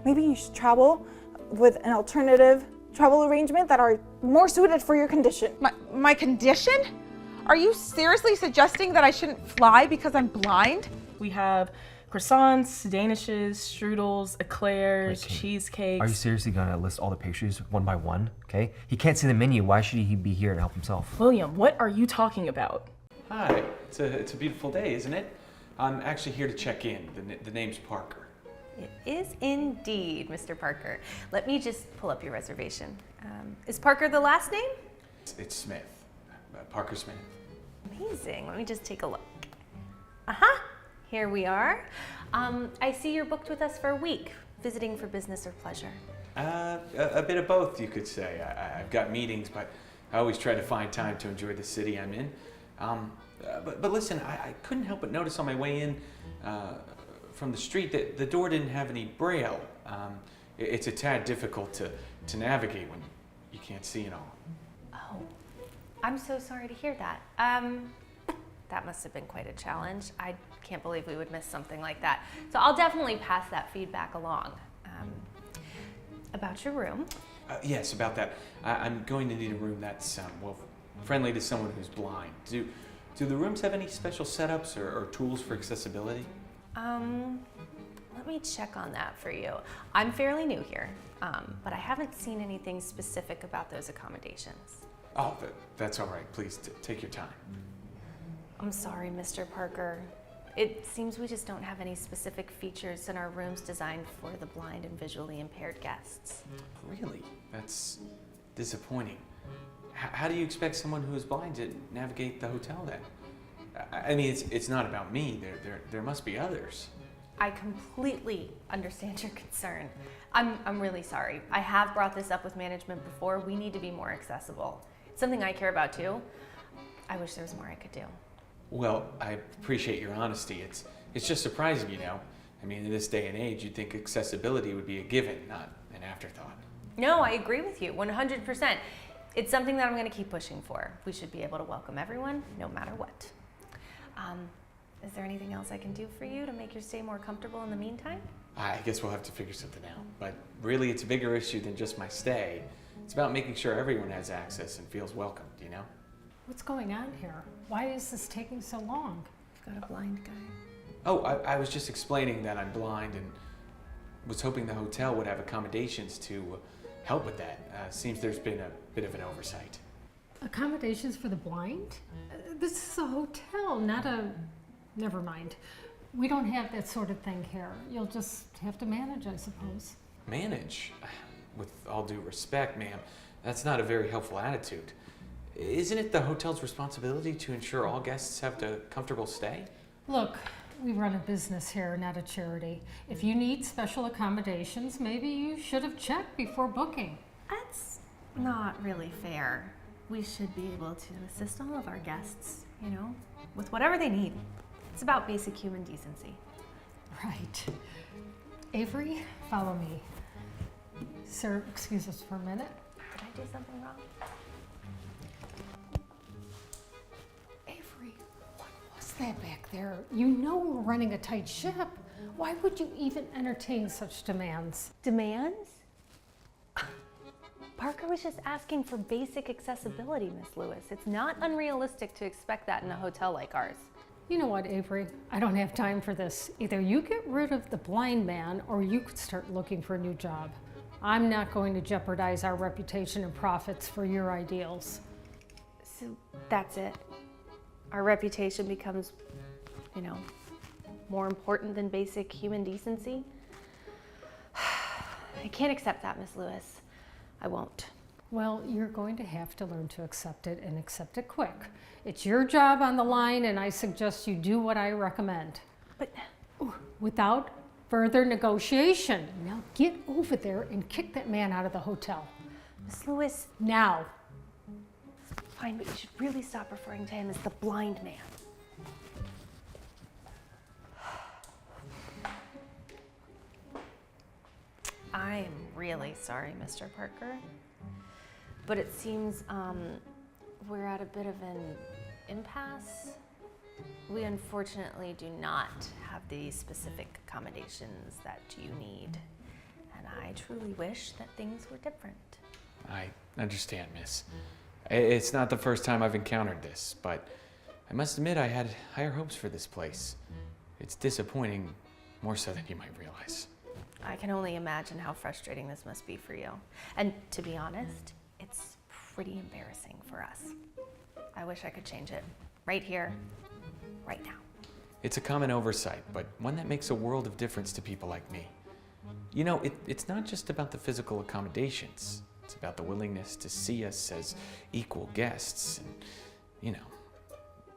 maybe you should travel with an alternative travel arrangement that are more suited for your condition. My condition? Are you seriously suggesting that I shouldn't fly because I'm blind? We have croissants, danishes, strudels, eclairs, cheesecakes. Are you seriously gonna list all the pastries one by one? Okay? He can't see the menu. Why should he be here and help himself? William, what are you talking about? Hi, it's a beautiful day, isn't it? I'm actually here to check in. The name's Parker. It is indeed, Mr. Parker. Let me just pull up your reservation. Is Parker the last name? It's Smith. Parker Smith. Amazing. Let me just take a look. Uh-huh. Here we are. I see you're booked with us for a week, visiting for business or pleasure. A bit of both, you could say. I've got meetings, but I always try to find time to enjoy the city I'm in. But listen, I couldn't help but notice on my way in from the street that the door didn't have any braille. It's a tad difficult to navigate when you can't see it all. Oh, I'm so sorry to hear that. That must have been quite a challenge. I can't believe we would miss something like that. So I'll definitely pass that feedback along. About your room. Yes, about that. I'm going to need a room that's, friendly to someone who's blind. Do the rooms have any special setups or tools for accessibility? Let me check on that for you. I'm fairly new here, but I haven't seen anything specific about those accommodations. Oh, that's all right. Please take your time. I'm sorry, Mr. Parker. It seems we just don't have any specific features in our rooms designed for the blind and visually impaired guests. Really? That's disappointing. How do you expect someone who is blind to navigate the hotel then? I mean, it's not about me. There must be others. I completely understand your concern. I'm really sorry. I have brought this up with management before. We need to be more accessible. It's something I care about too. I wish there was more I could do. Well, I appreciate your honesty. It's just surprising, you know. I mean, in this day and age, you'd think accessibility would be a given, not an afterthought. No, I agree with you, 100%. It's something that I'm going to keep pushing for. We should be able to welcome everyone, no matter what. Is there anything else I can do for you to make your stay more comfortable in the meantime? I guess we'll have to figure something out. But really, it's a bigger issue than just my stay. It's about making sure everyone has access and feels welcomed, you know? What's going on here? Why is this taking so long? I've got a blind guy. Oh, I was just explaining that I'm blind and was hoping the hotel would have accommodations to help with that. Seems there's been a bit of an oversight. Accommodations for the blind? This is a hotel, not a... Never mind. We don't have that sort of thing here. You'll just have to manage, I suppose. Manage? With all due respect, ma'am, that's not a very helpful attitude. Isn't it the hotel's responsibility to ensure all guests have a comfortable stay? Look, we run a business here, not a charity. If you need special accommodations, maybe you should have checked before booking. That's not really fair. We should be able to assist all of our guests, you know, with whatever they need. It's about basic human decency. Right. Avery, follow me. Sir, excuse us for a minute. Did I do something wrong? Avery, what was that back there? You know we're running a tight ship. Why would you even entertain such demands? Demands? Parker was just asking for basic accessibility, Miss Lewis. It's not unrealistic to expect that in a hotel like ours. You know what, Avery? I don't have time for this. Either you get rid of the blind man or you could start looking for a new job. I'm not going to jeopardize our reputation and profits for your ideals. So that's it? Our reputation becomes, you know, more important than basic human decency? I can't accept that, Miss Lewis. I won't. Well, you're going to have to learn to accept it and accept it quick. It's your job on the line, and I suggest you do what I recommend. But without further negotiation. Now get over there and kick that man out of the hotel. Miss Lewis. Now. Fine, but you should really stop referring to him as the blind man. I am really sorry, Mr. Parker. But it seems we're at a bit of an impasse. We unfortunately do not have the specific accommodations that you need. I truly wish that things were different. I understand, miss. It's not the first time I've encountered this, but I must admit I had higher hopes for this place. It's disappointing, more so than you might realize. I can only imagine how frustrating this must be for you. And to be honest, it's pretty embarrassing for us. I wish I could change it. Right here, right now. It's a common oversight, but one that makes a world of difference to people like me. You know, it's not just about the physical accommodations. It's about the willingness to see us as equal guests and, you know,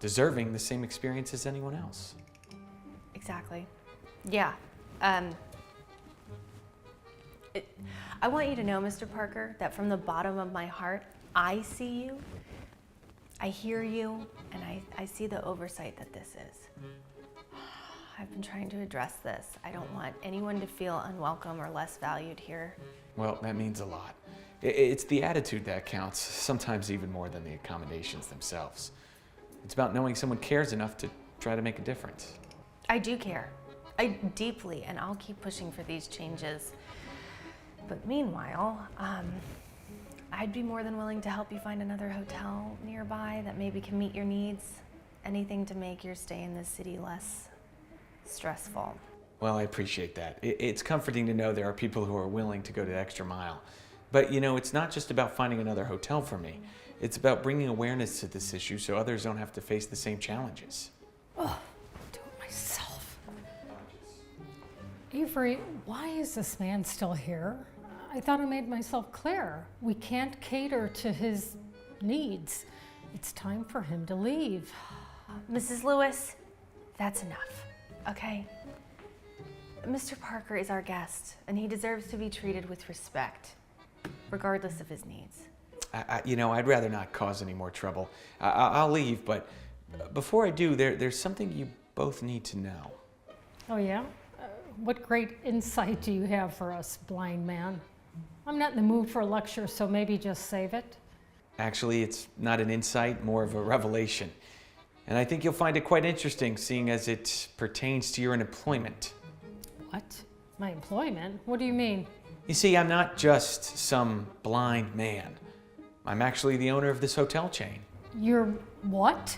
deserving the same experience as anyone else. Exactly. Yeah. I want you to know, Mr. Parker, that from the bottom of my heart, I see you, I hear you, and I see the oversight that this is. I've been trying to address this. I don't want anyone to feel unwelcome or less valued here. Well, that means a lot. It's the attitude that counts, sometimes even more than the accommodations themselves. It's about knowing someone cares enough to try to make a difference. I do care. I deeply, and I'll keep pushing for these changes. But meanwhile, I'd be more than willing to help you find another hotel nearby that maybe can meet your needs. Anything to make your stay in this city less stressful. Well, I appreciate that. It's comforting to know there are people who are willing to go the extra mile. But you know, it's not just about finding another hotel for me. It's about bringing awareness to this issue so others don't have to face the same challenges. Oh, do it myself. Avery, why is this man still here? I thought I made myself clear. We can't cater to his needs. It's time for him to leave. Mrs. Lewis, that's enough, okay? Mr. Parker is our guest, and he deserves to be treated with respect, regardless of his needs. You know, I'd rather not cause any more trouble. I'll leave, but before I do, there's something you both need to know. Oh yeah? What great insight do you have for us, blind man? I'm not in the mood for a lecture, so maybe just save it. Actually, it's not an insight, more of a revelation. And I think you'll find it quite interesting, seeing as it pertains to your employment. What? My employment? What do you mean? You see, I'm not just some blind man. I'm actually the owner of this hotel chain. You're what?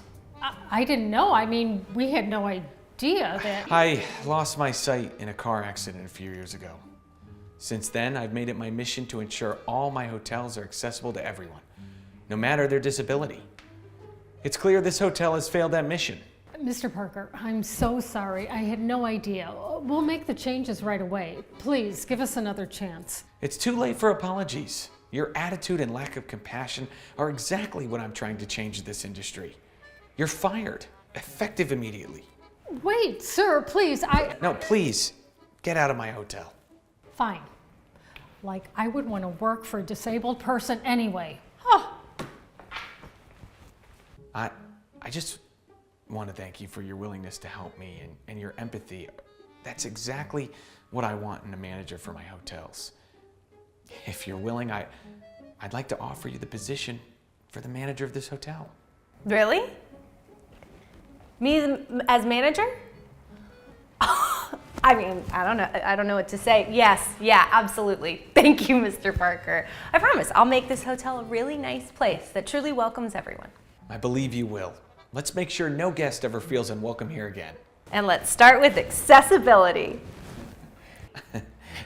I didn't know. I mean, we had no idea that... I lost my sight in a car accident a few years ago. Since then, I've made it my mission to ensure all my hotels are accessible to everyone, no matter their disability. It's clear this hotel has failed that mission. Mr. Parker, I'm so sorry. I had no idea. We'll make the changes right away. Please, give us another chance. It's too late for apologies. Your attitude and lack of compassion are exactly what I'm trying to change in this industry. You're fired, effective immediately. Wait, sir, please, No, please, get out of my hotel. Fine. Like, I would want to work for a disabled person anyway. Oh. I just want to thank you for your willingness to help me and your empathy. That's exactly what I want in a manager for my hotels. If you're willing, I'd like to offer you the position for the manager of this hotel. Really? Me as manager? I mean, I don't know what to say. Yes, yeah, absolutely. Thank you, Mr. Parker. I promise I'll make this hotel a really nice place that truly welcomes everyone. I believe you will. Let's make sure no guest ever feels unwelcome here again. And let's start with accessibility.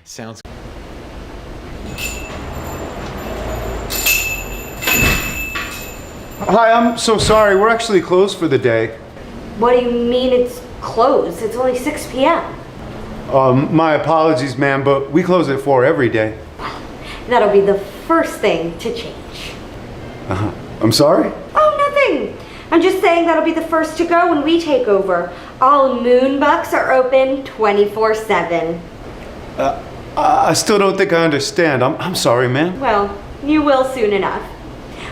Sounds Hi, I'm so sorry. We're actually closed for the day. What do you mean it's closed? It's only 6 p.m. My apologies, ma'am, but we close at 4 every day. That'll be the first thing to change. I'm sorry? Oh, nothing. I'm just saying that'll be the first to go when we take over. All Moonbucks are open 24/7. I still don't think I understand. I'm sorry, ma'am. Well, you will soon enough.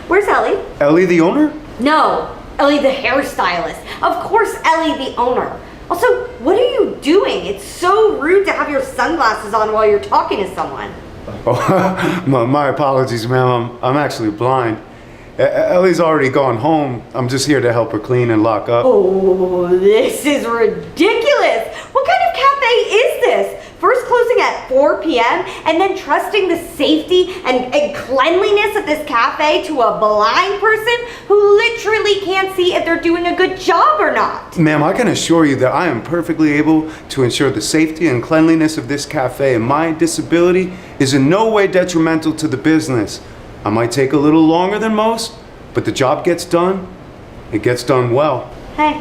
Where's Ellie? Ellie, the owner? No, Ellie the hairstylist. Of course, Ellie the owner. Also, what are you doing? It's so rude to have your sunglasses on while you're talking to someone. Oh, my apologies, ma'am. I'm actually blind. Ellie's already gone home. I'm just here to help her clean and lock up. Oh, this is ridiculous. What kind of cafe is this? First close closing at 4 p.m. and then trusting the safety and cleanliness of this cafe to a blind person who literally can't see if they're doing a good job or not. Ma'am, I can assure you that I am perfectly able to ensure the safety and cleanliness of this cafe, and my disability is in no way detrimental to the business. I might take a little longer than most, but the job gets done. It gets done well. Hey,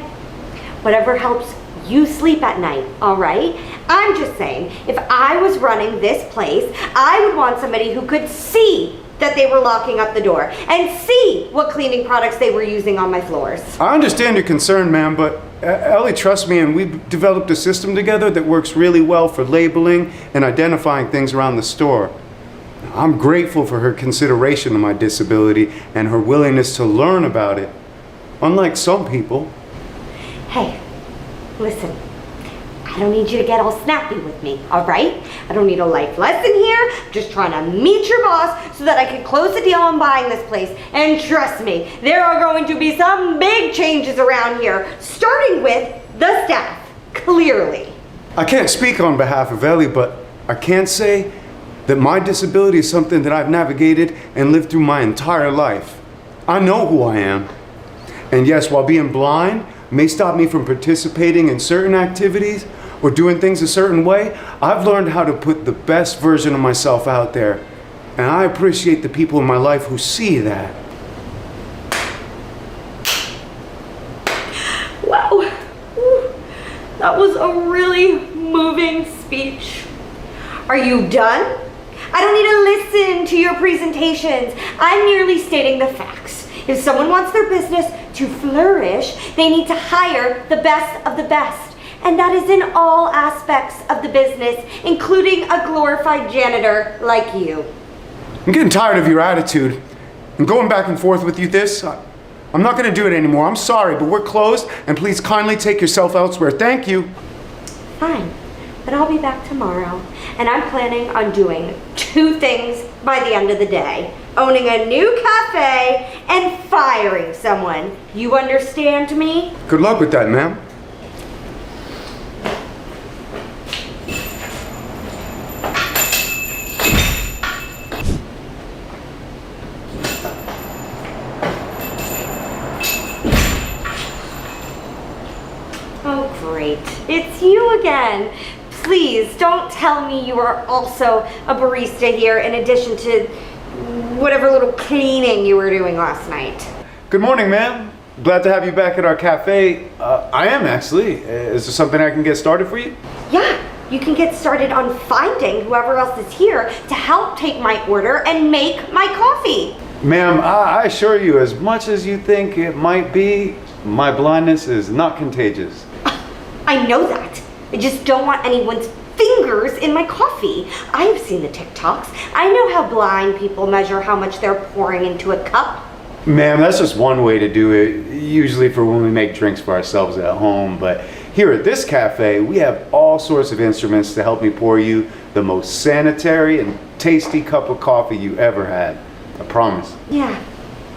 whatever helps you sleep at night, all right? I'm just saying, if I was running this place, I would want somebody who could see that they were locking up the door and see what cleaning products they were using on my floors. I understand your concern, ma'am, but Ellie trusts me, and we've developed a system together that works really well for labeling and identifying things around the store. I'm grateful for her consideration of my disability and her willingness to learn about it. Unlike some people. Hey, listen, I don't need you to get all snappy with me, all right? I don't need a life lesson here. I'm just trying to meet your boss so that I can close the deal on buying this place. And trust me, there are going to be some big changes around here, starting with the staff, clearly. I can't speak on behalf of Ellie, but I can say that my disability is something that I've navigated and lived through my entire life. I know who I am. And yes, while being blind may stop me from participating in certain activities or doing things a certain way, I've learned how to put the best version of myself out there. And I appreciate the people in my life who see that. Wow, that was a really moving speech. Are you done? I don't need to listen to your presentations. I'm merely stating the facts. If someone wants their business to flourish, they need to hire the best of the best. And that is in all aspects of the business, including a glorified janitor like you. I'm getting tired of your attitude and going back and forth with you this. I'm not going to do it anymore. I'm sorry, but we're closed, and please kindly take yourself elsewhere. Thank you. Fine, but I'll be back tomorrow. And I'm planning on doing 2 things by the end of the day. Owning a new cafe and firing someone. You understand me? Good luck with that, ma'am. Oh, great. It's you again. Please don't tell me you are also a barista here in addition to whatever little cleaning you were doing last night. Good morning, ma'am. Glad to have you back at our cafe. I am actually. Is there something I can get started for you? Yeah, you can get started on finding whoever else is here to help take my order and make my coffee. Ma'am, I assure you, as much as you think it might be, my blindness is not contagious. I know that. I just don't want anyone's fingers in my coffee. I've seen the TikToks. I know how blind people measure how much they're pouring into a cup. Ma'am, that's just one way to do it, usually for when we make drinks for ourselves at home. But here at this cafe, we have all sorts of instruments to help me pour you the most sanitary and tasty cup of coffee you ever had. I promise. Yeah,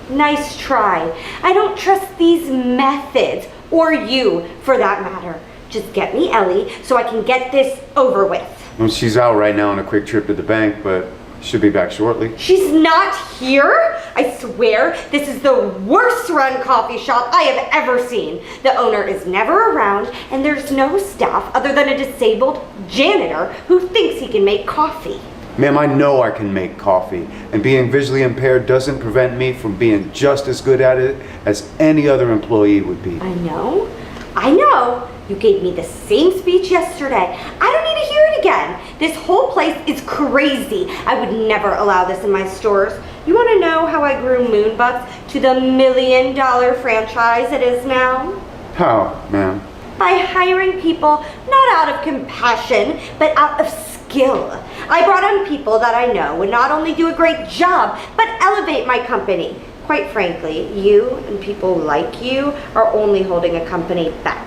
nice try. I don't trust these methods, or you for that matter. Just get me Ellie so I can get this over with. Well, she's out right now on a quick trip to the bank, but should be back shortly. She's not here? I swear, this is the worst run coffee shop I have ever seen. The owner is never around, and there's no staff other than a disabled janitor who thinks he can make coffee. Ma'am, I know I can make coffee, and being visually impaired doesn't prevent me from being just as good at it as any other employee would be. I know. You gave me the same speech yesterday. I don't need to hear it again. This whole place is crazy. I would never allow this in my stores. You want to know how I grew Moonbucks to the $1 million franchise it is now? How, ma'am? By hiring people not out of compassion, but out of skill. I brought on people that I know would not only do a great job, but elevate my company. Quite frankly, you and people like you are only holding a company back.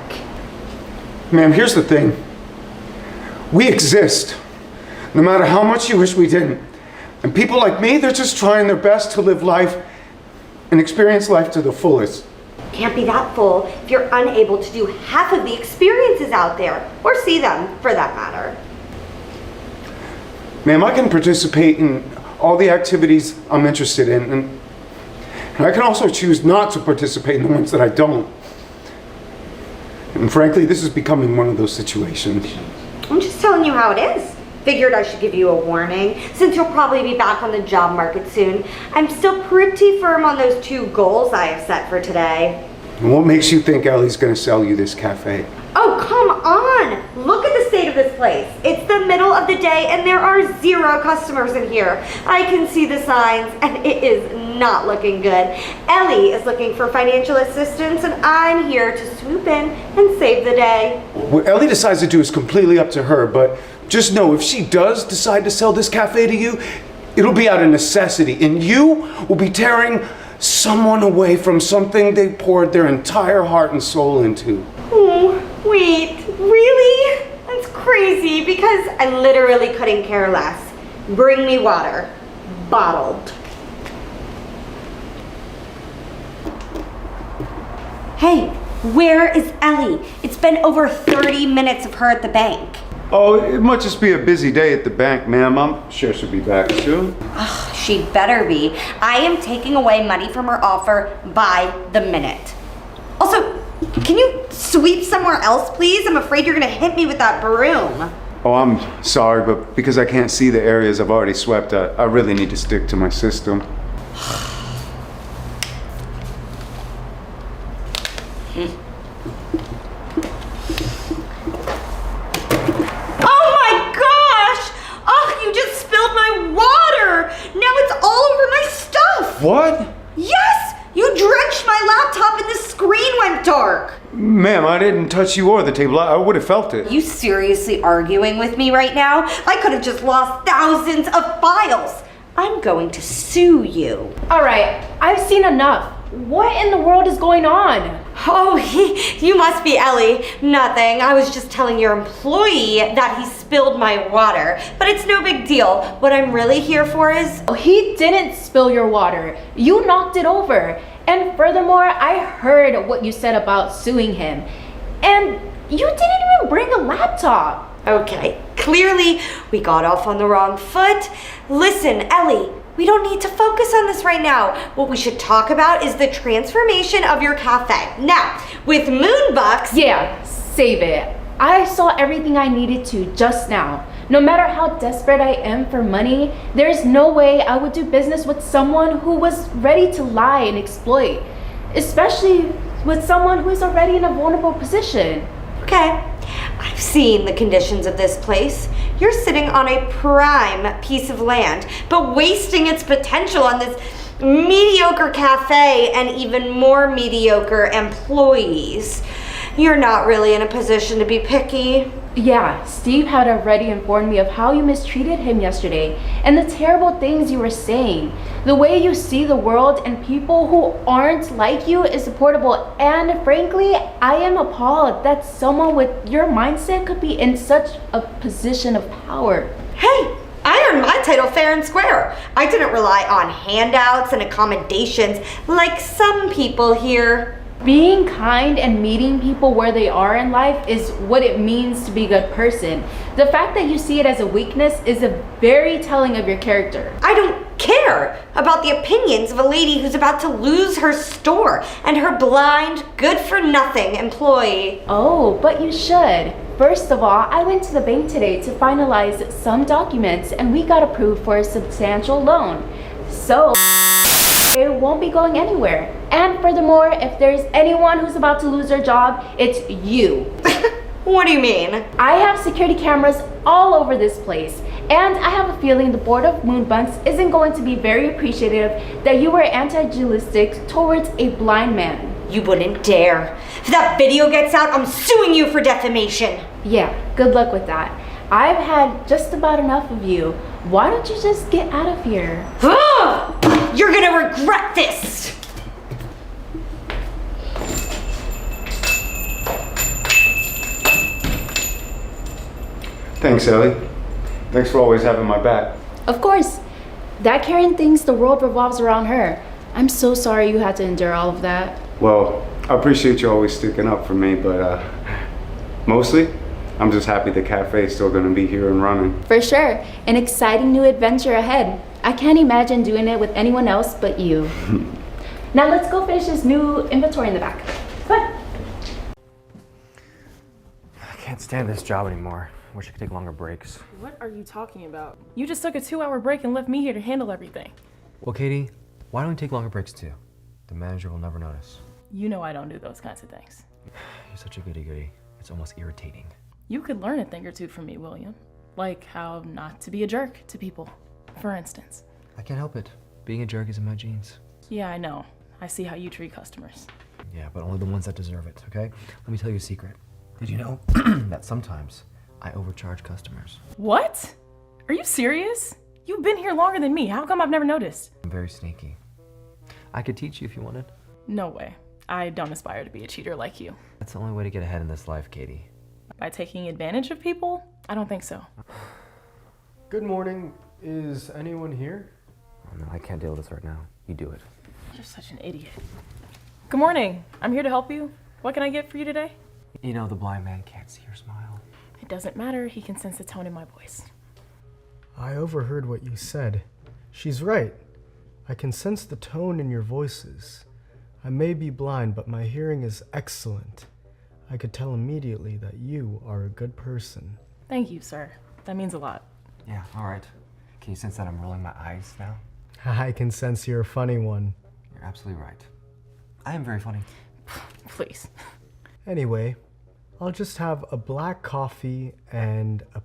Ma'am, here's the thing. We exist, no matter how much you wish we didn't. And people like me, they're just trying their best to live life and experience life to the fullest. Can't be that full if you're unable to do half of the experiences out there, or see them, for that matter. Ma'am, I can participate in all the activities I'm interested in, and I can also choose not to participate in the ones that I don't. And frankly, this is becoming one of those situations. I'm just telling you how it is. Figured I should give you a warning, since you'll probably be back on the job market soon. I'm still pretty firm on those 2 goals I have set for today. And what makes you think Ellie's gonna sell you this cafe? Oh, come on! Look at the state of this place. It's the middle of the day and there are 0 customers in here. I can see the signs and it is not looking good. Ellie is looking for financial assistance and I'm here to swoop in and save the day. What Ellie decides to do is completely up to her, but just know if she does decide to sell this cafe to you, it'll be out of necessity, and you will be tearing someone away from something they poured their entire heart and soul into. Oh, wait, really? That's crazy because I literally couldn't care less. Bring me water. Bottled. Hey, where is Ellie? It's been over 30 minutes of her at the bank. Oh, it must just be a busy day at the bank, ma'am. I'm sure she'll be back soon. Ugh, she'd better be. I am taking away money from her offer by the minute. Also, can you sweep somewhere else, please? I'm afraid you're gonna hit me with that broom. Oh, I'm sorry, but because I can't see the areas I've already swept, I really need to stick to my system. Oh my gosh! Oh, you just spilled my water! Now it's all over my stuff! What? Yes! You drenched my laptop and the screen went dark! Ma'am, I didn't touch you or the table. I would have felt it. You seriously arguing with me right now? I could have just lost thousands of files. I'm going to sue you. All right, I've seen enough. What in the world is going on? Oh, you must be Ellie. Nothing. I was just telling your employee that he spilled my water. But it's no big deal. What I'm really here for is... Oh, he didn't spill your water. You knocked it over. And furthermore, I heard what you said about suing him. And you didn't even bring a laptop. Okay, clearly we got off on the wrong foot. Listen, Ellie, we don't need to focus on this right now. What we should talk about is the transformation of your cafe. Now, with Moonbucks... Yeah, save it. I saw everything I needed to just now. No matter how desperate I am for money, there's no way I would do business with someone who was ready to lie and exploit. Especially with someone who is already in a vulnerable position. Okay, I've seen the conditions of this place. You're sitting on a prime piece of land, but wasting its potential on this mediocre cafe and even more mediocre employees. You're not really in a position to be picky. Yeah, Steve had already informed me of how you mistreated him yesterday and the terrible things you were saying. The way you see the world and people who aren't like you is supportable, and frankly, I am appalled that someone with your mindset could be in such a position of power. Hey, I earned my title fair and square. I didn't rely on handouts and accommodations like some people here. Being kind and meeting people where they are in life is what it means to be a good person. The fact that you see it as a weakness is a very telling of your character. I don't care about the opinions of a lady who's about to lose her store and her blind, good-for-nothing employee. Oh, but you should. First of all, I went to the bank today to finalize some documents and we got approved for a substantial loan. So it won't be going anywhere. And furthermore, if there's anyone who's about to lose their job, it's you. What do you mean? I have security cameras all over this place, and I have a feeling the board of Moonbucks isn't going to be very appreciative that you were anti-dualistic towards a blind man. You wouldn't dare. If that video gets out, I'm suing you for defamation. Yeah, good luck with that. I've had just about enough of you. Why don't you just get out of here? You're gonna regret this! Thanks, Ellie. Thanks for always having my back. Of course. That Karen thinks the world revolves around her. I'm so sorry you had to endure all of that. Well, I appreciate you always sticking up for me, but mostly, I'm just happy the cafe's still gonna be here and running. For sure, an exciting new adventure ahead. I can't imagine doing it with anyone else but you. Now let's go finish this new inventory in the back. Come on. I can't stand this job anymore. Wish I could take longer breaks. What are you talking about? You just took a 2-hour break and left me here to handle everything. Well, Katie, why don't we take longer breaks too? The manager will never notice. You know I don't do those kinds of things. You're such a goody-goody. It's almost irritating. You could learn a thing or two from me, William. Like how not to be a jerk to people, for instance. I can't help it. Being a jerk is in my genes. Yeah, I know. I see how you treat customers. Yeah, but only the ones that deserve it, okay? Let me tell you a secret. Did you know that sometimes I overcharge customers? What? Are you serious? You've been here longer than me. How come I've never noticed? I'm very sneaky. I could teach you if you wanted. No way. I don't aspire to be a cheater like you. That's the only way to get ahead in this life, Katie. By taking advantage of people? I don't think so. Good morning. Is anyone here? Oh, no, I can't deal with this right now. You do it. You're such an idiot. Good morning. I'm here to help you. What can I get for you today? You know, the blind man can't see your smile. It doesn't matter. He can sense the tone in my voice. I overheard what you said. She's right. I can sense the tone in your voices. I may be blind, but my hearing is excellent. I could tell immediately that you are a good person. Thank you, sir. That means a lot. Yeah, all right. Can you sense that I'm rolling my eyes now? I can sense you're a funny one. You're absolutely right. I am very funny. Please. Anyway, I'll just have a black coffee and a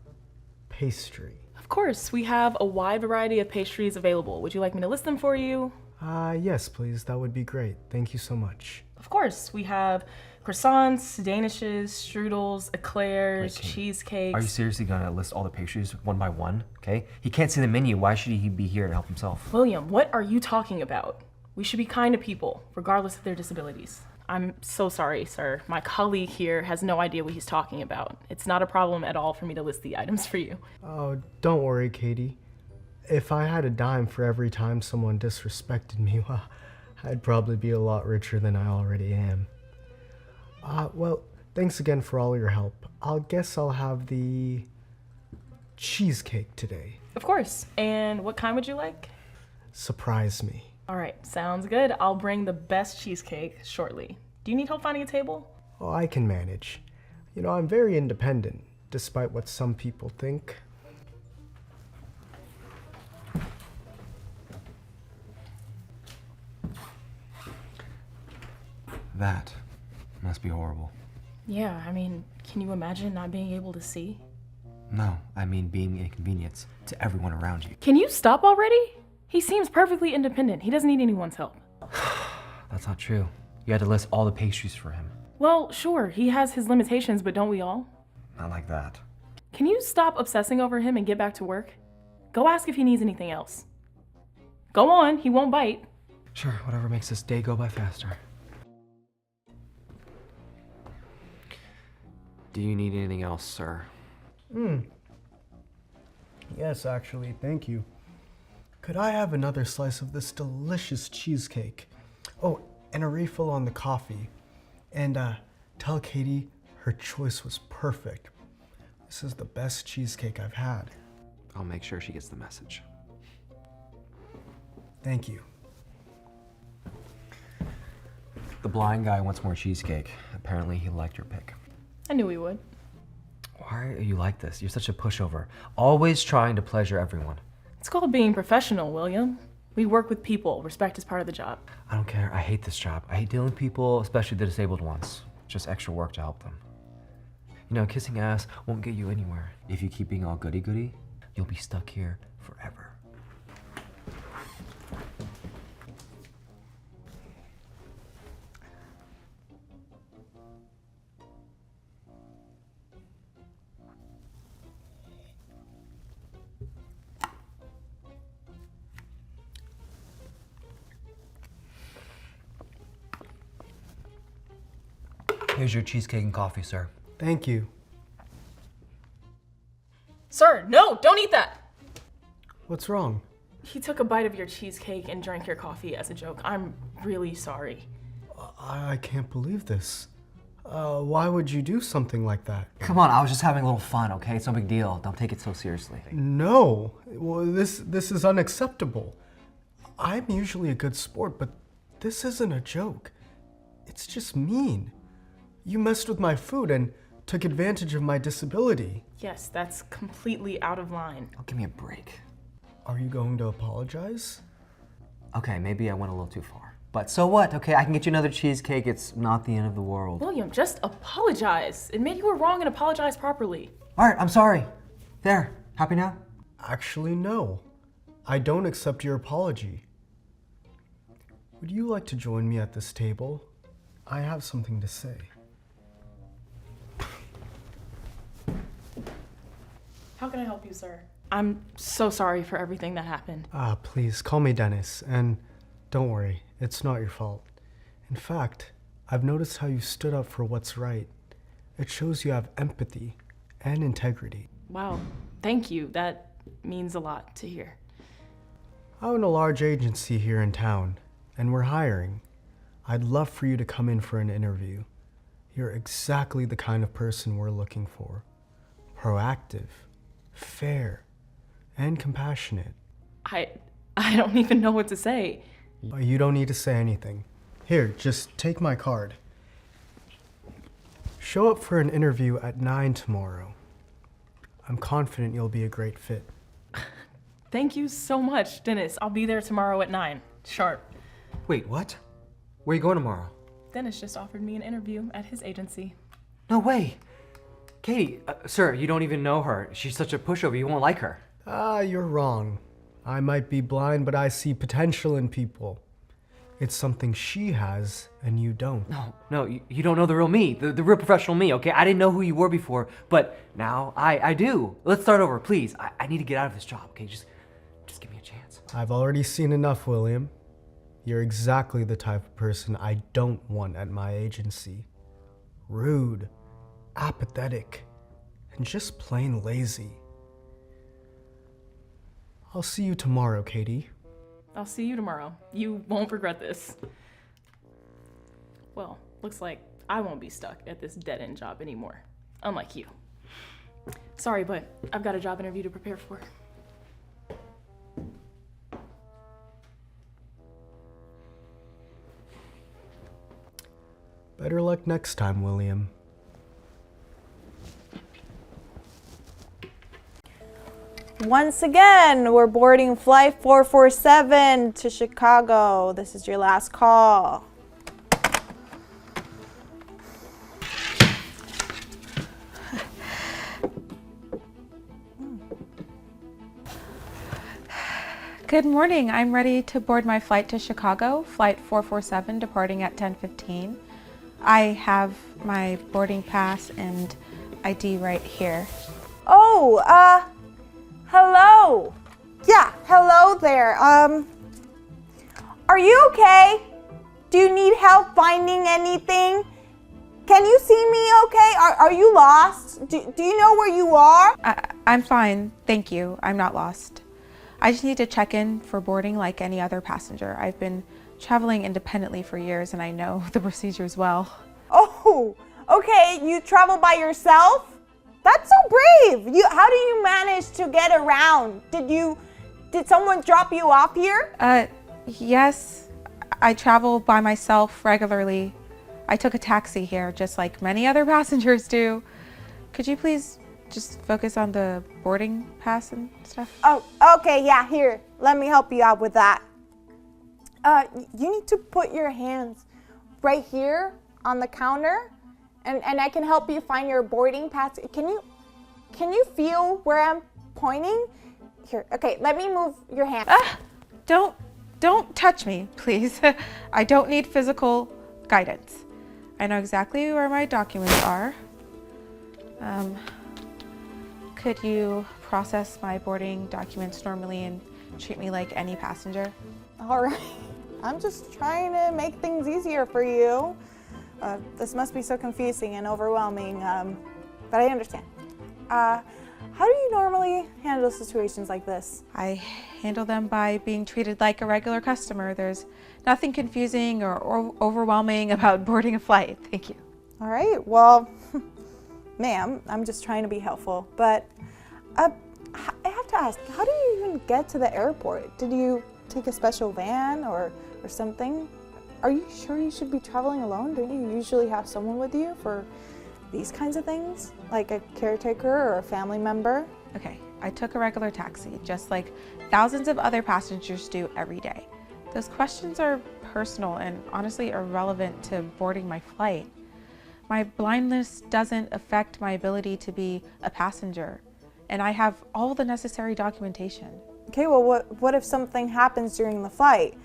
pastry. Of course, we have a wide variety of pastries available. Would you like me to list them for you? Yes, please. That would be great. Thank you so much. Of course, we have croissants, danishes, strudels, eclairs, Wait, Kate, cheesecakes. Are you seriously gonna list all the pastries one by one? Okay? He can't see the menu. Why should he be here and help himself? William, what are you talking about? We should be kind to people, regardless of their disabilities. I'm so sorry, sir. My colleague here has no idea what he's talking about. It's not a problem at all for me to list the items for you. Oh, don't worry, Katie. If I had a dime for every time someone disrespected me, well, I'd probably be a lot richer than I already am. Well, thanks again for all your help. Guess I'll have the cheesecake today. Of course. And what kind would you like? Surprise me. All right, sounds good. I'll bring the best cheesecake shortly. Do you need help finding a table? Oh, I can manage. You know, I'm very independent, despite what some people think. That must be horrible. Yeah, I mean, can you imagine not being able to see? No, I mean being an inconvenience to everyone around you. Can you stop already? He seems perfectly independent. He doesn't need anyone's help. That's not true. You had to list all the pastries for him. Well, sure, he has his limitations, but don't we all? Not like that. Can you stop obsessing over him and get back to work? Go ask if he needs anything else. Go on, he won't bite. Sure, whatever makes this day go by faster. Do you need anything else, sir? Yes, actually, thank you. Could I have another slice of this delicious cheesecake? Oh, and a refill on the coffee. And tell Katie her choice was perfect. This is the best cheesecake I've had. I'll make sure she gets the message. Thank you. The blind guy wants more cheesecake. Apparently he liked your pick. I knew he would. Why are you like this? You're such a pushover. Always trying to pleasure everyone. It's called being professional, William. We work with people. Respect is part of the job. I don't care. I hate this job. I hate dealing with people, especially the disabled ones. Just extra work to help them. You know, kissing ass won't get you anywhere. If you keep being all goody-goody, you'll be stuck here forever. Here's your cheesecake and coffee, sir. Thank you. Sir, no, don't eat that! What's wrong? He took a bite of your cheesecake and drank your coffee as a joke. I'm really sorry. I can't believe this. Why would you do something like that? Come on, I was just having a little fun, okay? It's no big deal. Don't take it so seriously. No, well, this is unacceptable. I'm usually a good sport, but this isn't a joke. It's just mean. You messed with my food and took advantage of my disability. Yes, that's completely out of line. Oh, give me a break. Are you going to apologize? Okay, maybe I went a little too far. But so what? Okay, I can get you another cheesecake. It's not the end of the world. William, just apologize. Admit you were wrong and apologize properly. All right, I'm sorry. There, happy now? Actually, no. I don't accept your apology. Would you like to join me at this table? I have something to say. How can I help you, sir? I'm so sorry for everything that happened. Please, call me Dennis, and don't worry, it's not your fault. In fact, I've noticed how you stood up for what's right. It shows you have empathy and integrity. Wow, thank you. That means a lot to hear. I own a large agency here in town, and we're hiring. I'd love for you to come in for an interview. You're exactly the kind of person we're looking for. Proactive, fair, and compassionate. I don't even know what to say. You don't need to say anything. Here, just take my card. Show up for an interview at 9 tomorrow. I'm confident you'll be a great fit. Thank you so much, Dennis. I'll be there tomorrow at 9, sharp. Wait, what? Where are you going tomorrow? Dennis just offered me an interview at his agency. No way. Katie, sir, you don't even know her. She's such a pushover, you won't like her. You're wrong. I might be blind, but I see potential in people. It's something she has, and you don't. No, you don't know the real me, the real professional me, okay? I didn't know who you were before, but now I do. Let's start over, please. I need to get out of this job, okay? Just give me a chance. I've already seen enough, William. You're exactly the type of person I don't want at my agency. Rude, apathetic, and just plain lazy. I'll see you tomorrow, Katie. I'll see you tomorrow. You won't regret this. Well, looks like I won't be stuck at this dead-end job anymore, unlike you. Sorry, but I've got a job interview to prepare for. Better luck next time, William. Once again, we're boarding flight 447 to Chicago. This is your last call. Good morning. I'm ready to board my flight to Chicago, flight 447, departing at 10:15. I have my boarding pass and ID right here. Oh, hello. Yeah, hello there. Are you okay? Do you need help finding anything? Can you see me okay? Are you lost? Do you know where you are? I'm fine, thank you. I'm not lost. I just need to check in for boarding like any other passenger. I've been traveling independently for years and I know the procedures well. Oh, okay. You travel by yourself? That's so brave. How do you manage to get around? Did someone drop you off here? Yes. I travel by myself regularly. I took a taxi here just like many other passengers do. Could you please just focus on the boarding pass and stuff? Oh, okay, yeah, here. Let me help you out with that. You need to put your hands right here on the counter, and I can help you find your boarding pass. Can you feel where I'm pointing? Here, okay, let me move your hand. Don't touch me, please. I don't need physical guidance. I know exactly where my documents are. Could you process my boarding documents normally and treat me like any passenger? All right, I'm just trying to make things easier for you. This must be so confusing and overwhelming, but I understand. How do you normally handle situations like this? I handle them by being treated like a regular customer. There's nothing confusing or overwhelming about boarding a flight. Thank you. All right, well, ma'am, I'm just trying to be helpful, but I have to ask, how do you even get to the airport? Did you take a special van or something? Are you sure you should be traveling alone? Don't you usually have someone with you for these kinds of things? Like a caretaker or a family member? Okay, I took a regular taxi, just like thousands of other passengers do every day. Those questions are personal and honestly irrelevant to boarding my flight. My blindness doesn't affect my ability to be a passenger, and I have all the necessary documentation. Okay, well, what if something happens during the flight?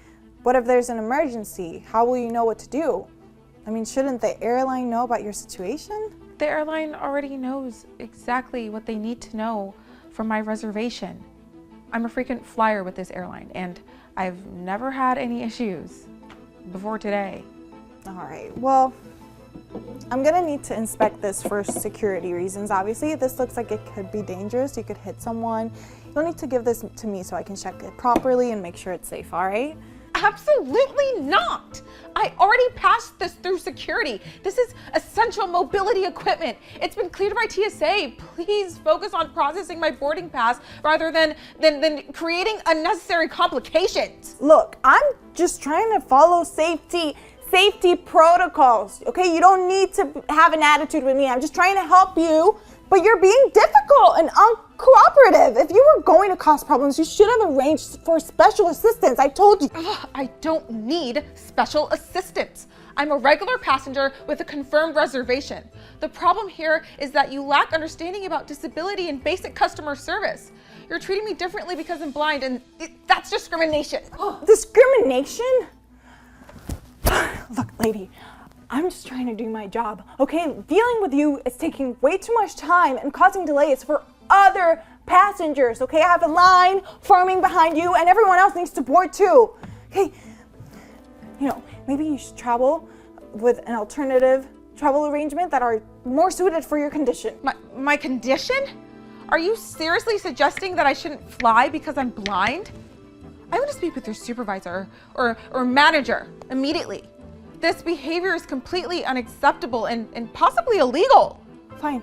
What if there's an emergency? How will you know what to do? I mean, shouldn't the airline know about your situation? The airline already knows exactly what they need to know from my reservation. I'm a frequent flyer with this airline, and I've never had any issues before today. All right, well, I'm gonna need to inspect this for security reasons. Obviously, this looks like it could be dangerous. You could hit someone. You'll need to give this to me so I can check it properly and make sure it's safe, all right? Absolutely not! I already passed this through security. This is essential mobility equipment. It's been cleared by TSA. Please focus on processing my boarding pass rather than creating unnecessary complications. Look, I'm just trying to follow safety protocols, okay? You don't need to have an attitude with me. I'm just trying to help you, but you're being difficult and uncooperative. If you were going to cause problems, you should have arranged for special assistance. I told you. I don't need special assistance. I'm a regular passenger with a confirmed reservation. The problem here is that you lack understanding about disability and basic customer service. You're treating me differently because I'm blind, and that's discrimination. Discrimination? Look, lady, I'm just trying to do my job, okay? Dealing with you is taking way too much time and causing delays for other passengers, okay? I have a line forming behind you and everyone else needs to board too, okay? You know, maybe you should travel with an alternative travel arrangement that are more suited for your condition. My condition? Are you seriously suggesting that I shouldn't fly because I'm blind? I want to speak with your supervisor or manager immediately. This behavior is completely unacceptable and possibly illegal. Fine,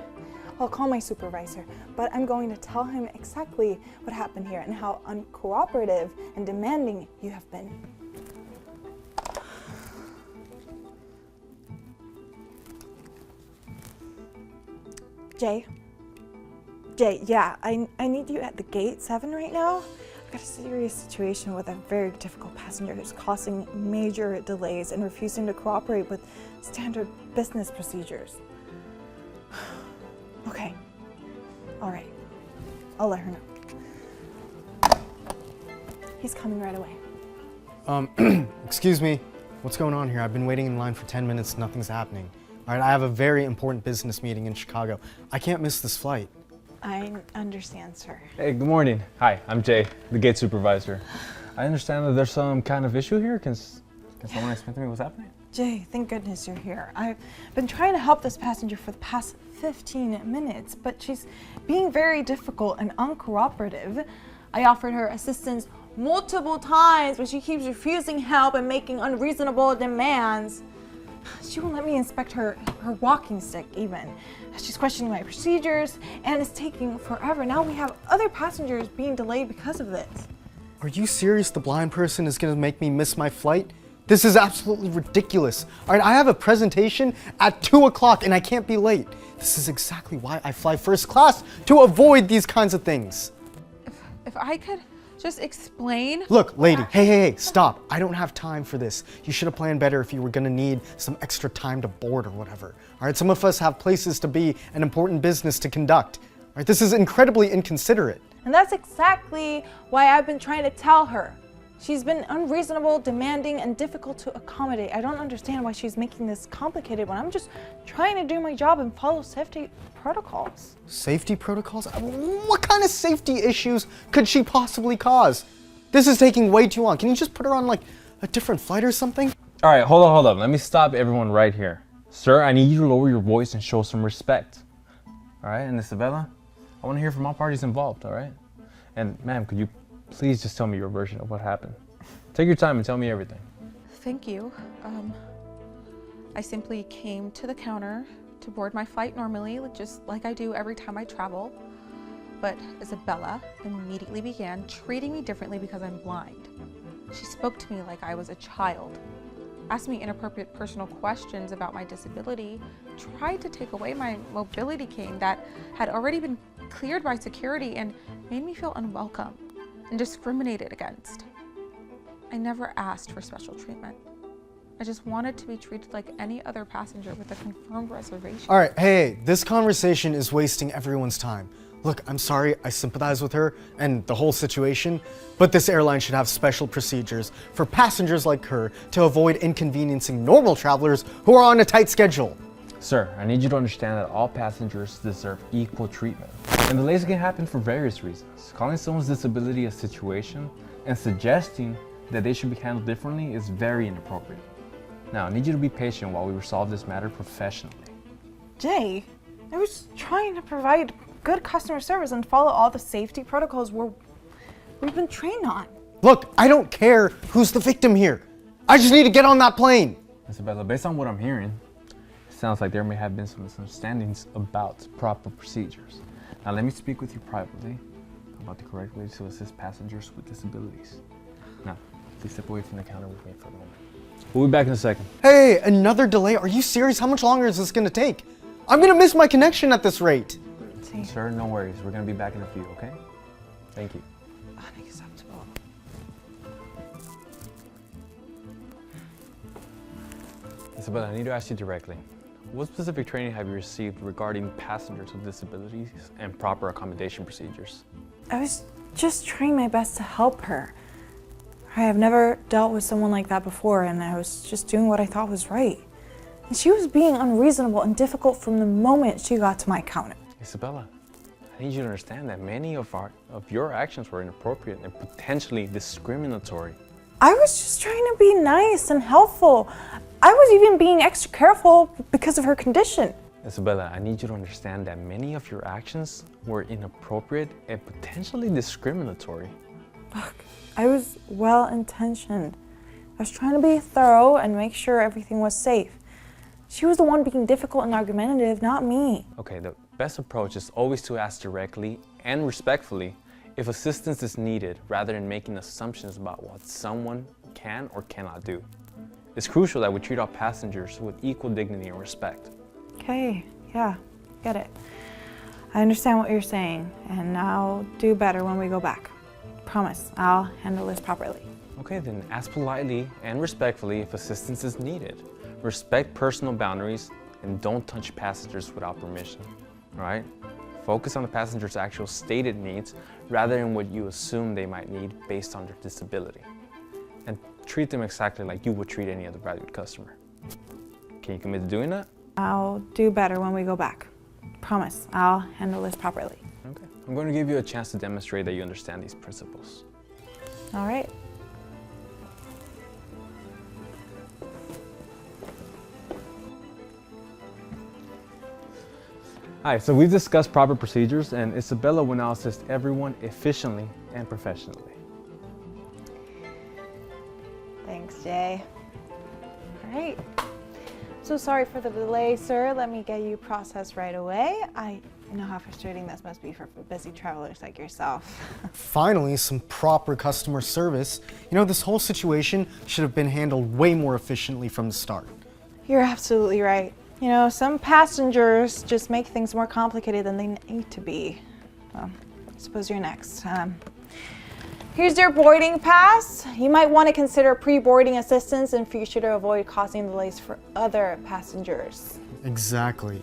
I'll call my supervisor, but I'm going to tell him exactly what happened here and how uncooperative and demanding you have been. Jay, yeah, I need you at the gate 7 right now. I've got a serious situation with a very difficult passenger who's causing major delays and refusing to cooperate with standard business procedures. Okay, all right, I'll let her know. He's coming right away. Excuse me, what's going on here? I've been waiting in line for 10 minutes, nothing's happening. All right, I have a very important business meeting in Chicago. I can't miss this flight. I understand, sir. Hey, good morning. Hi, I'm Jay, the gate supervisor. I understand that there's some kind of issue here. Can someone explain to me what's happening? Jay, thank goodness you're here. I've been trying to help this passenger for the past 15 minutes, but she's being very difficult and uncooperative. I offered her assistance multiple times, but she keeps refusing help and making unreasonable demands. She won't let me inspect her walking stick even. She's questioning my procedures and it's taking forever. Now we have other passengers being delayed because of this. Are you serious the blind person is gonna make me miss my flight? This is absolutely ridiculous. All right, I have a presentation at 2 o'clock and I can't be late. This is exactly why I fly first class, to avoid these kinds of things. If I could just explain. Look, lady, hey, stop. I don't have time for this. You should have planned better if you were gonna need some extra time to board or whatever. All right, some of us have places to be and important business to conduct. All right, this is incredibly inconsiderate. And that's exactly why I've been trying to tell her. She's been unreasonable, demanding, and difficult to accommodate. I don't understand why she's making this complicated when I'm just trying to do my job and follow safety protocols. Safety protocols? What kind of safety issues could she possibly cause? This is taking way too long. Can you just put her on like a different flight or something? All right, hold on. Let me stop everyone right here. Sir, I need you to lower your voice and show some respect. All right, and Isabella, I want to hear from all parties involved, all right? And ma'am, could you please just tell me your version of what happened? Take your time and tell me everything. Thank you. I simply came to the counter to board my flight normally, just like I do every time I travel. But Isabella immediately began treating me differently because I'm blind. She spoke to me like I was a child, asked me inappropriate personal questions about my disability, tried to take away my mobility cane that had already been cleared by security, and made me feel unwelcome and discriminated against. I never asked for special treatment. I just wanted to be treated like any other passenger with a confirmed reservation. All right, hey, this conversation is wasting everyone's time. Look, I'm sorry, I sympathize with her and the whole situation, but this airline should have special procedures for passengers like her to avoid inconveniencing normal travelers who are on a tight schedule. Sir, I need you to understand that all passengers deserve equal treatment. And delays can happen for various reasons. Calling someone's disability a situation and suggesting that they should be handled differently is very inappropriate. Now, I need you to be patient while we resolve this matter professionally. Jay, I was trying to provide good customer service and follow all the safety protocols we've been trained on. Look, I don't care who's the victim here. I just need to get on that plane. Isabella, based on what I'm hearing, it sounds like there may have been some misunderstandings about proper procedures. Now, let me speak with you privately about the correct way to assist passengers with disabilities. Now, please step away from the counter with me for a moment. We'll be back in a second. Hey, another delay? Are you serious? How much longer is this gonna take? I'm gonna miss my connection at this rate. Sir, no worries. We're gonna be back in a few, okay? Thank you. Unacceptable. Isabella, I need to ask you directly. What specific training have you received regarding passengers with disabilities and proper accommodation procedures? I was just trying my best to help her. I have never dealt with someone like that before, and I was just doing what I thought was right. And she was being unreasonable and difficult from the moment she got to my counter. Isabella, I need you to understand that many of your actions were inappropriate and potentially discriminatory. I was just trying to be nice and helpful. I was even being extra careful because of her condition. Isabella, I need you to understand that many of your actions were inappropriate and potentially discriminatory. Look, I was well-intentioned. I was trying to be thorough and make sure everything was safe. She was the one being difficult and argumentative, not me. Okay, the best approach is always to ask directly and respectfully if assistance is needed rather than making assumptions about what someone can or cannot do. It's crucial that we treat our passengers with equal dignity and respect. Okay, yeah, get it. I understand what you're saying, and I'll do better when we go back. Promise, I'll handle this properly. Okay, then ask politely and respectfully if assistance is needed. Respect personal boundaries and don't touch passengers without permission, all right? Focus on the passenger's actual stated needs rather than what you assume they might need based on their disability. And treat them exactly like you would treat any other valued customer. Can you commit to doing that? I'll do better when we go back. Promise, I'll handle this properly. Okay. I'm going to give you a chance to demonstrate that you understand these principles. All right. All right, so we've discussed proper procedures, and Isabella will now assist everyone efficiently and professionally. Thanks, Jay. All right. So sorry for the delay, sir. Let me get you processed right away. I know how frustrating this must be for busy travelers like yourself. Finally, some proper customer service. You know, this whole situation should have been handled way more efficiently from the start. You're absolutely right. You know, some passengers just make things more complicated than they need to be. Well, I suppose you're next. Here's your boarding pass. You might want to consider pre-boarding assistance in future to avoid causing delays for other passengers. Exactly.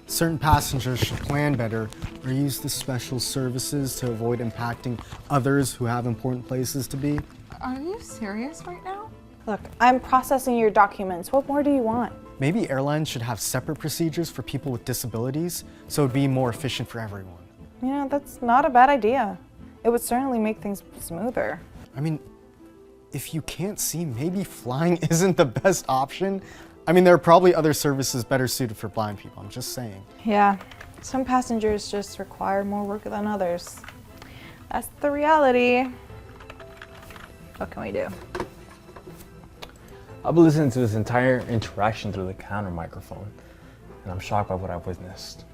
Certain passengers should plan better or use the special services to avoid impacting others who have important places to be. Are you serious right now? Look, I'm processing your documents. What more do you want? Maybe airlines should have separate procedures for people with disabilities so it'd be more efficient for everyone. You know, that's not a bad idea. It would certainly make things smoother. I mean, if you can't see, maybe flying isn't the best option. I mean, there are probably other services better suited for blind people, I'm just saying. Yeah, some passengers just require more work than others. That's the reality. What can we do? I've been listening to this entire interaction through the counter microphone, and I'm shocked by what I've witnessed.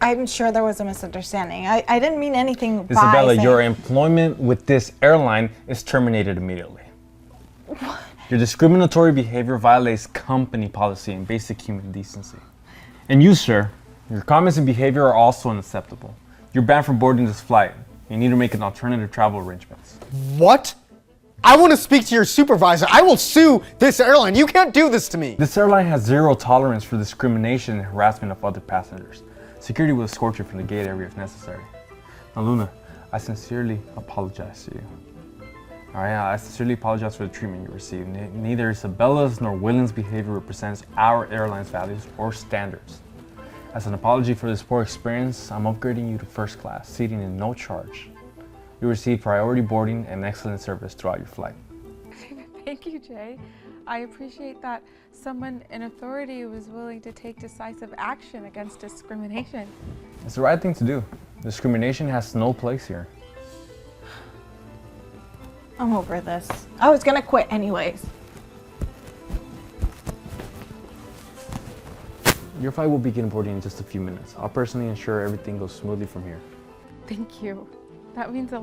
I'm sure there was a misunderstanding. I didn't mean anything by Isabella, saying... your employment with this airline is terminated immediately. Your discriminatory behavior violates company policy and basic human decency. And you, sir, your comments and behavior are also unacceptable. You're banned from boarding this flight. You need to make an alternative travel arrangements. What? I want to speak to your supervisor. I will sue this airline. You can't do this to me. This airline has zero tolerance for discrimination and harassment of other passengers. Security will escort you from the gate area if necessary. Now, Luna, I sincerely apologize to you. All right, I sincerely apologize for the treatment you received. Neither Isabella's nor William's behavior represents our airline's values or standards. As an apology for this poor experience, I'm upgrading you to first class, seating in no charge. You receive priority boarding and excellent service throughout your flight. Thank you, Jay. I appreciate that someone in authority was willing to take decisive action against discrimination. It's the right thing to do. Discrimination has no place here. I'm over this. I was gonna quit anyways. Your flight will begin boarding in just a few minutes. I'll personally ensure everything goes smoothly from here. Thank you. That means a